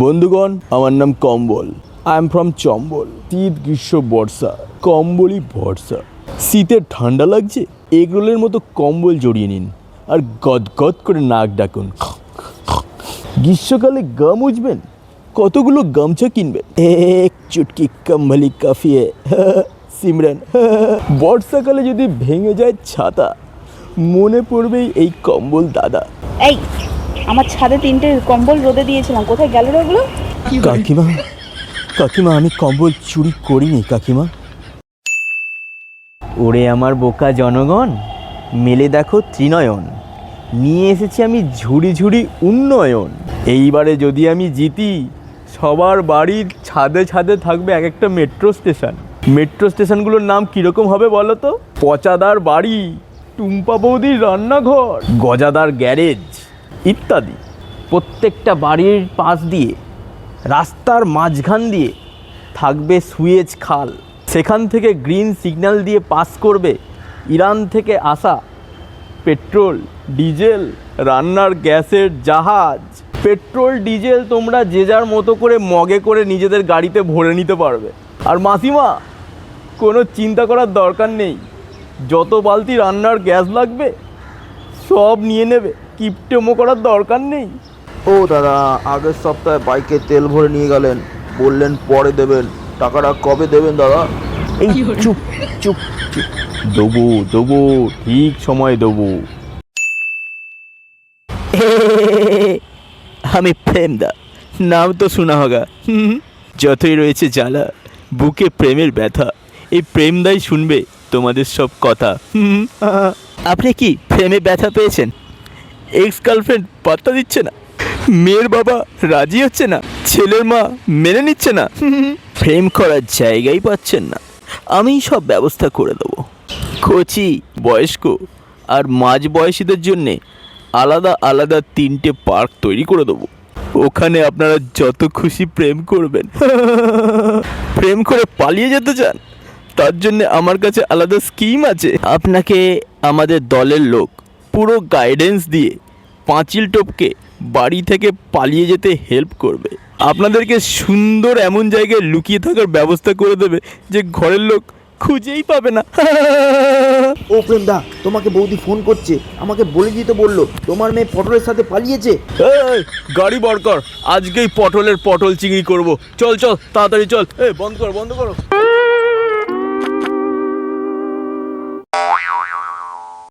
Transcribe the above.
বন্ধুগণ, আমার নাম কম্বল। I am from Chambal. শীত, গ্রীষ্ম, বর্ষা, কম্বলই ভরসা। শীতে ঠান্ডা লাগছে, এগরোলের মতো কম্বল জড়িয়ে নিন আর গদগদ করে নাক ডাকুন। গ্রীষ্মকালে গা মুছবেন, কতগুলো গামছা কিনবেন, এক চুটকি কম্বলি কাফিয়ে সিমরান। বর্ষাকালে যদি ভেঙে যায় ছাতা, মনে পড়বেই এই কম্বল দাদা। এই, আমার ছাদে 3টে কম্বল রোদে দিয়েছিলাম, কোথায় গেল রে ওগুলো? কাকিমা, কাকিমা, আমি কম্বল চুরি করিনি কাকিমা। ওরে আমার বোকা জনগণ, মেলে দেখো ত্রিনয়ন, নিয়ে এসেছি আমি ঝুড়ি ঝুড়ি উন্নয়ন। এইবারে যদি আমি জিতি, সবার বাড়ির ছাদে ছাদে থাকবে এক একটা মেট্রো স্টেশন। মেট্রো স্টেশনগুলোর নাম কীরকম হবে বলো তো? পচাদার বাড়ি, টুম্পা বৌদির রান্নাঘর, গজাদার গ্যারেজ ইত্যাদি। প্রত্যেকটা বাড়ির পাশ দিয়ে, রাস্তার মাঝখান দিয়ে থাকবে সুয়েজ খাল। সেখান থেকে গ্রিন সিগন্যাল দিয়ে পাস করবে ইরান থেকে আসা পেট্রোল, ডিজেল, রান্নার গ্যাসের জাহাজ। পেট্রোল ডিজেল তোমরা যে যার মতো করে মগে করে নিজেদের গাড়িতে ভরে নিতে পারবে। আর মাসিমা, কোনো চিন্তা করার দরকার নেই, যত বালতি রান্নার গ্যাস লাগবে সব নিয়ে নেবে, কিপটেমো করার দরকার নেই। ও দাদা, আগের সপ্তাহে বাইকে তেল ভরে নিয়ে গেলেন, বললেন পরে দেবেন, টাকাটা কবে দেবেন দাদা? এই চুপ চুপ চুপ, দেবো দেবো, ঠিক সময় দেবো। আমি প্রেমদা, নাম তো শোনা হোগা। যতই রয়েছে জ্বালা, বুকে প্রেমের ব্যথা, এই প্রেমদাই শুনবে তোমাদের সব কথা। আপনি কি প্রেমে ব্যথা পেয়েছেন? এক্স গার্লফ্রেন্ড পাত্তা দিচ্ছে না, মেয়ের বাবা রাজি হচ্ছে না, ছেলের মা মেনে নিচ্ছে না, প্রেম করার জায়গাই পাচ্ছেন না, আমি সব ব্যবস্থা করে দেবো। কচি, বয়স্ক আর মাঝ বয়সীদের জন্যে আলাদা আলাদা 3টে পার্ক তৈরি করে দেবো। ওখানে আপনারা যত খুশি প্রেম করবেন। প্রেম করে পালিয়ে যেতে চান, তার জন্যে আমার কাছে আলাদা স্কিম আছে। আপনাকে আমাদের দলের লোক পুরো গাইডেন্স দিয়ে পাঁচিল টপকে বাড়ি থেকে পালিয়ে যেতে হেল্প করবে। আপনাদেরকে সুন্দর এমন জায়গায় লুকিয়ে থাকার ব্যবস্থা করে দেবে যে ঘরের লোক খুঁজেই পাবে না। ও প্রেমদা, তোমাকে বৌদি ফোন করছে, আমাকে বলে দিতে বললো তোমার মেয়ে পটলের সাথে পালিয়েছে। এই, গাড়ি বার কর, আজকেই পটল চিংড়ি করবো। চল চল, তাড়াতাড়ি চল। বন্ধ করো।